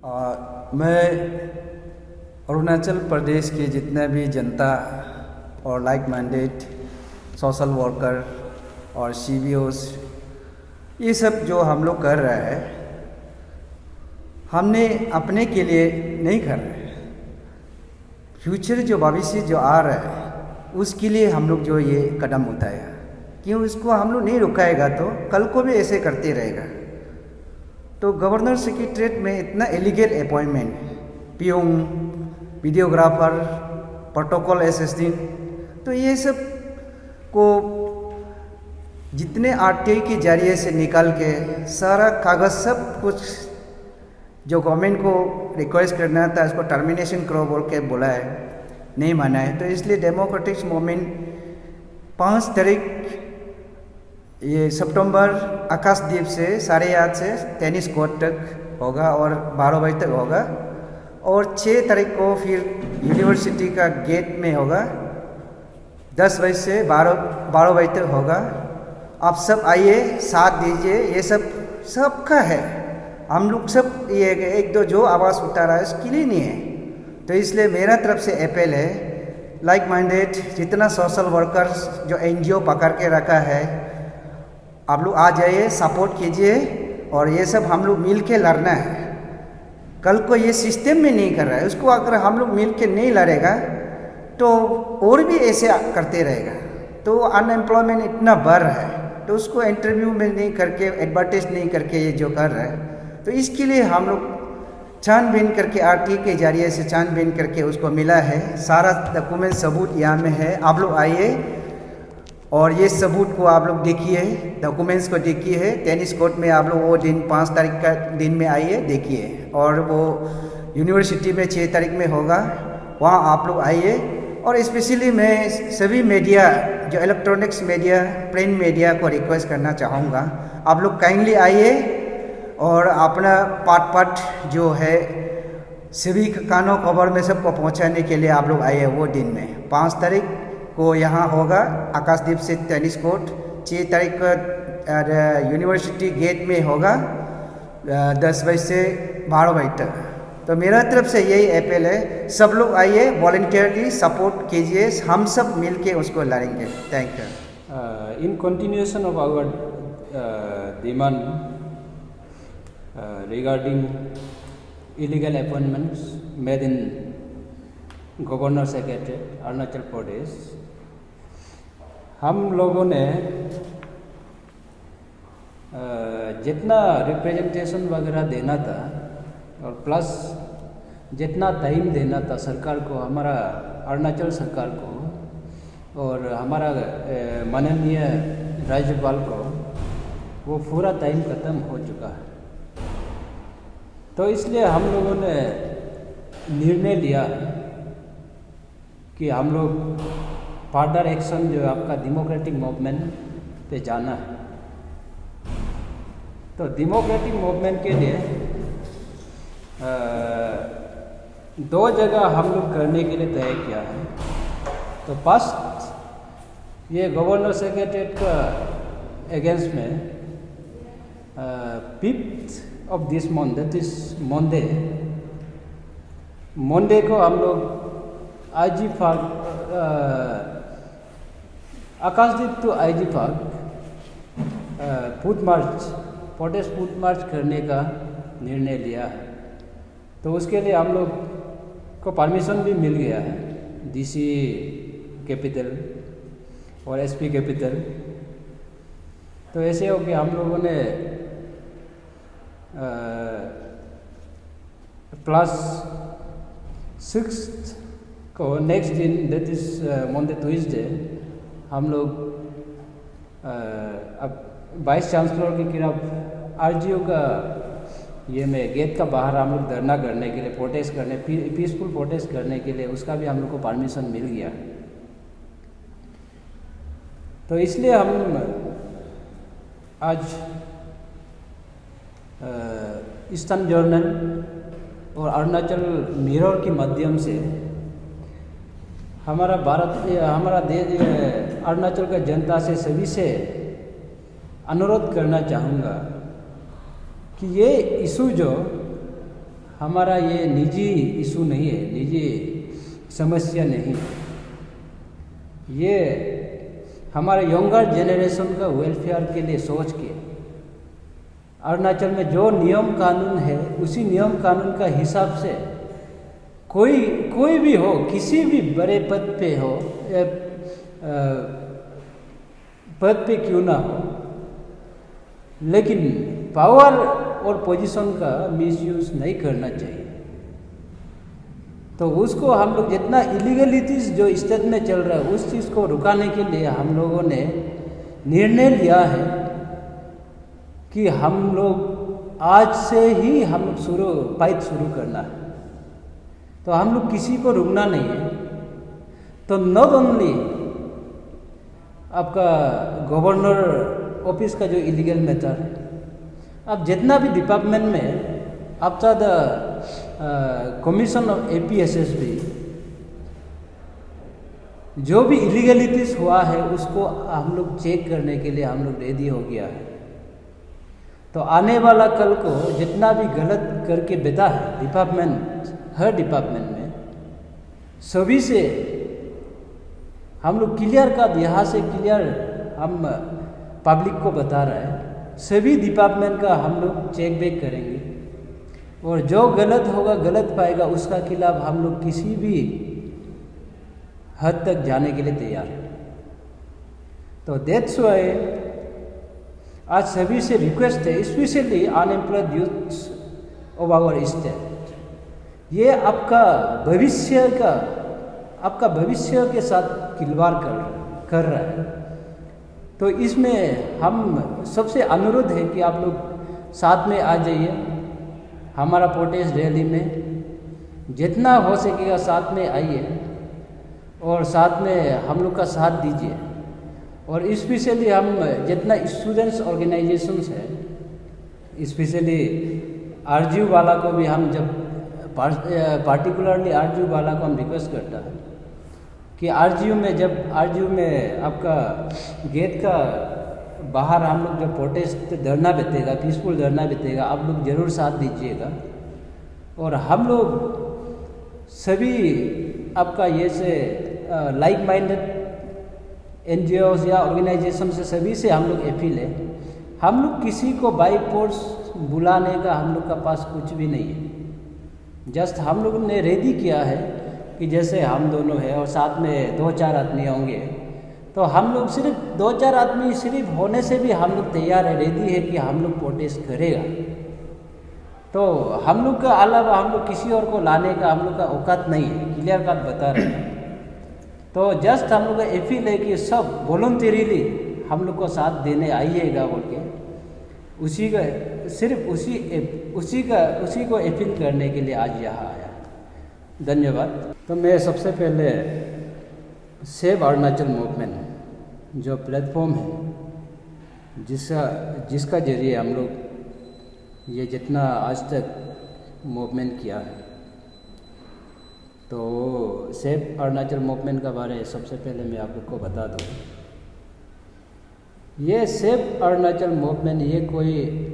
मैं अरुणाचल प्रदेश के जितने भी जनता और लाइक माइंडेड सोशल वर्कर और CBOs ये सब जो हम लोग कर रहे हैं, हमने अपने के लिए नहीं कर रहे। फ्यूचर जो भविष्य जो आ रहा है उसके लिए हम लोग जो ये कदम उठाया, क्यों इसको हम लोग नहीं रुकाएगा तो कल को भी ऐसे करते रहेगा। तो गवर्नर सेक्रेटरीट में इतना illegal appointment, peon, videographer, protocol assistant, तो ये सब को जितने RTI के जरिए से निकाल के सारा कागज़ सब कुछ जो गवर्नमेंट को रिक्वेस्ट करना था उसको टर्मिनेशन करो बोल के बोला है, नहीं माना है। तो इसलिए डेमोक्रेटिक मूवमेंट 5 तारीख ये सितंबर आकाशदीप से 8:30 से टेनिस कोर्ट तक होगा और 12 बजे तक होगा, और 6 तारीख को फिर यूनिवर्सिटी का गेट में होगा, 10 बजे से 12 बजे तक होगा। आप सब आइए, साथ दीजिए, ये सब सबका है। हम लोग सब ये एक दो जो आवाज़ उठा रहा है इसके लिए नहीं है। तो इसलिए मेरा तरफ से अपील है, लाइक माइंडेड जितना सोशल वर्कर्स जो NGO पकड़ के रखा है, आप लोग आ जाइए, सपोर्ट कीजिए, और ये सब हम लोग मिल के लड़ना है। कल को ये सिस्टम में नहीं कर रहा है, उसको अगर हम लोग मिल के नहीं लड़ेगा तो और भी ऐसे करते रहेगा। तो अनएम्प्लॉयमेंट इतना बढ़ रहा है, तो उसको इंटरव्यू में नहीं करके, एडवर्टाइज नहीं करके ये जो कर रहा है, तो इसके लिए हम लोग छानबीन करके RTI के जरिए से छानबीन करके उसको मिला है। सारा डॉक्यूमेंट सबूत यहाँ में है, आप लोग आइए और ये सबूत को आप लोग देखिए, डॉक्यूमेंट्स को देखिए। टेनिस कोर्ट में आप लोग वो दिन 5 तारीख का दिन में आइए, देखिए, और वो यूनिवर्सिटी में 6 तारीख में होगा, वहाँ आप लोग आइए। और स्पेशली मैं सभी मीडिया जो इलेक्ट्रॉनिक्स मीडिया, प्रिंट मीडिया को रिक्वेस्ट करना चाहूँगा, आप लोग काइंडली आइए और अपना पार्ट जो है सभी कानों खबर में सबको पहुँचाने के लिए आप लोग आइए। वो दिन में 5 तारीख को यहाँ होगा आकाशदीप से टेनिस कोर्ट, 6 तारीख को यूनिवर्सिटी गेट में होगा, 10 बजे से 12 बजे तक। तो मेरा तरफ से यही अपील है, सब लोग आइए, वॉलंटियरली सपोर्ट कीजिए, हम सब मिल के उसको लड़ेंगे। Thank you. In continuation of our demand regarding illegal appointments made in governor secretariat Arunachal Pradesh, हम लोगों ने जितना रिप्रेजेंटेशन वगैरह देना था और प्लस जितना टाइम देना था सरकार को, हमारा अरुणाचल सरकार को और हमारा माननीय राज्यपाल को, वो पूरा टाइम ख़त्म हो चुका है। तो इसलिए हम लोगों ने निर्णय लिया कि हम लोग फर्दर एक्शन जो आपका डेमोक्रेटिक मूवमेंट पे जाना है। तो डेमोक्रेटिक मूवमेंट के लिए 2 जगह हम लोग करने के लिए तय किया है। तो फर्स्ट ये गवर्नर सेक्रेटरीट का अगेंस्ट में 5th of this month, that is Monday को हम लोग IG park, Akashdeep to IG park foot march, protest foot march करने का निर्णय लिया है। तो उसके लिए हम लोग को परमिशन भी मिल गया है DC कैपिटल और SP कैपिटल। तो ऐसे हो कि हम लोगों ने प्लस 6th को नेक्स्ट दिन, दैट इज मंडे ट्यूसडे, हम लोग अब वाइस चांसलर के खिलाफ RGO का ये में गेट का बाहर हम लोग धरना करने के लिए, प्रोटेस्ट करने, पीसफुल प्रोटेस्ट करने के लिए, उसका भी हम लोग को परमिशन मिल गया। तो इसलिए हम आज ईस्टर्न जर्नल और अरुणाचल मिरर के माध्यम से हमारा देश, अरुणाचल का जनता से, सभी से अनुरोध करना चाहूँगा कि ये इशू जो हमारा ये निजी इशू नहीं है, निजी समस्या नहीं है। ये हमारे यंगर जेनरेशन का वेलफेयर के लिए सोच के अरुणाचल में जो नियम कानून है उसी नियम कानून का हिसाब से कोई भी हो, किसी भी बड़े पद पे हो, पद पे क्यों ना हो, लेकिन पावर और पोजीशन का मिसयूज नहीं करना चाहिए। तो उसको हम लोग जितना इलीगलिटीज जो स्टेट में चल रहा है उस चीज़ को रुकाने के लिए हम लोगों ने निर्णय लिया है कि हम लोग आज से ही हम लोग फाइट शुरू करना है। तो हम लोग किसी को रुकना नहीं है। तो नॉट ओनली आपका गवर्नर ऑफिस का जो इलीगल मैटर है, अब जितना भी डिपार्टमेंट में after the commission of APSSB जो भी इलीगलिटीज हुआ है उसको हम लोग चेक करने के लिए हम लोग रेडी हो गया है। तो आने वाला कल को जितना भी गलत करके बेटा है डिपार्टमेंट, हर डिपार्टमेंट में सभी से हम लोग क्लियर का यहाँ से क्लियर हम पब्लिक को बता रहे हैं, सभी डिपार्टमेंट का हम लोग चेक बैक करेंगे और जो गलत होगा, गलत पाएगा, उसका खिलाफ हम लोग किसी भी हद तक जाने के लिए तैयार है। तो दैट्स व्हाई आज सभी से रिक्वेस्ट है, specially unemployed youth of our state, ये आपका भविष्य के साथ खिलवाड़ कर रहा है। तो इसमें हम सबसे अनुरोध है कि आप लोग साथ में आ जाइए हमारा प्रोटेस्ट रैली में, जितना हो सकेगा साथ में आइए और साथ में हम लोग का साथ दीजिए। और स्पेशली हम जितना स्टूडेंट्स ऑर्गेनाइजेशंस है, स्पेशली RGU वाला को भी हम जब पार्टिकुलरली RGU वाला को हम रिक्वेस्ट करता है कि RGU में आपका गेट का बाहर हम लोग जब प्रोटेस्ट धरना बैठेगा, पीसफुल धरना बैठेगा, आप लोग ज़रूर साथ दीजिएगा। और हम लोग सभी आपका ये से लाइक माइंडेड NGOs या ऑर्गेनाइजेशन से सभी से हम लोग अपील है, हम लोग किसी को बाई फोर्स बुलाने का हम लोग का पास कुछ भी नहीं है। जस्ट हम लोग ने रेडी किया है कि जैसे हम दोनों हैं और साथ में 2-4 आदमी होंगे, तो हम लोग सिर्फ 2-4 आदमी सिर्फ होने से भी हम लोग तैयार है, रेडी है कि हम लोग प्रोटेस्ट करेगा। तो हम लोग का अलावा हम लोग किसी और को लाने का हम लोग का औकात नहीं है, क्लियर कट बता रहे हैं। तो जस्ट हम लोग का अपील है कि सब वॉलंटरीली हम लोग को साथ देने आइएगा बोल के उसी को अपील करने के लिए आज यहाँ आया। धन्यवाद। तो मैं सबसे पहले सेव अरुणाचल मूवमेंट जो प्लेटफॉर्म है जिसका जरिए हम लोग ये जितना आज तक मूवमेंट किया है, तो सेव अरुणाचल मूवमेंट का बारे सबसे पहले मैं आप लोग को बता दूँ। ये सेव अरुणाचल मूवमेंट ये कोई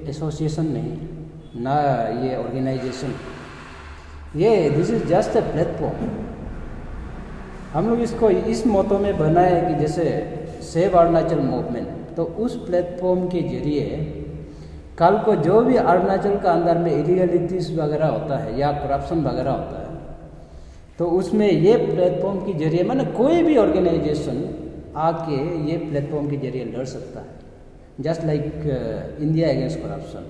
एसोसिएशन नहीं, ना ये ऑर्गेनाइजेशन, ये this is just a platform. हम लोग इसको इस मोटो में बनाए कि जैसे सेव अरुणाचल मूवमेंट, तो उस प्लेटफॉर्म के जरिए कल को जो भी अरुणाचल का अंदर में इलीगलिटीज़ वगैरह होता है या करप्शन वगैरह होता है, तो उसमें ये प्लेटफॉर्म के जरिए माने कोई भी ऑर्गेनाइजेशन आके ये प्लेटफॉर्म के जरिए लड़ सकता है। Just like India against corruption,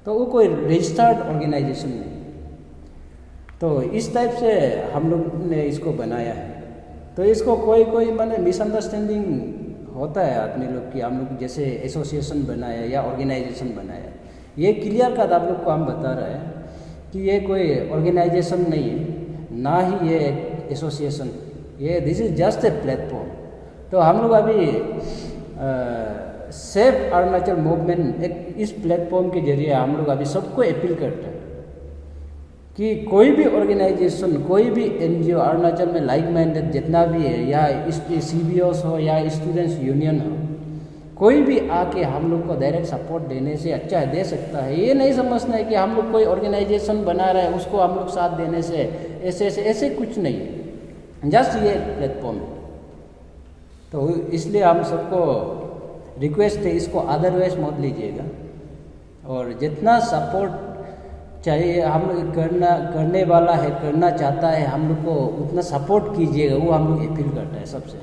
तो वो कोई रजिस्टर्ड ऑर्गेनाइजेशन नहीं। तो इस टाइप से हम लोग ने इसको बनाया है। तो इसको कोई माने मिसअंडरस्टैंडिंग होता है आदमी लोग कि हम लोग जैसे एसोसिएशन बनाया या ऑर्गेनाइजेशन बनाया। ये क्लियर कट आप लोग को हम बता रहे हैं कि ये कोई ऑर्गेनाइजेशन नहीं है, ना ही ये एसोसिएशन, ये this is just a platform. तो हम लोग अभी सेव अरुणाचल मूवमेंट एक इस प्लेटफॉर्म के जरिए हम लोग अभी सबको अपील करते हैं कि कोई भी ऑर्गेनाइजेशन, कोई भी NGO अरुणाचल में लाइक माइंडेड जितना भी है, या CBOs हो या स्टूडेंट्स यूनियन हो, कोई भी आके हम लोग को डायरेक्ट सपोर्ट देने से अच्छा दे सकता है। ये नहीं समझना है कि हम लोग कोई ऑर्गेनाइजेशन बना रहे हैं उसको हम लोग साथ देने से ऐसे कुछ नहीं है, जस्ट ये प्लेटफॉर्म है। तो इसलिए हम सबको रिक्वेस्ट है, इसको अदरवाइज मत लीजिएगा, और जितना सपोर्ट चाहिए हम लोग करने वाला है, करना चाहता है हम लोग को उतना सपोर्ट कीजिएगा, वो हम लोग अपील करता है सबसे।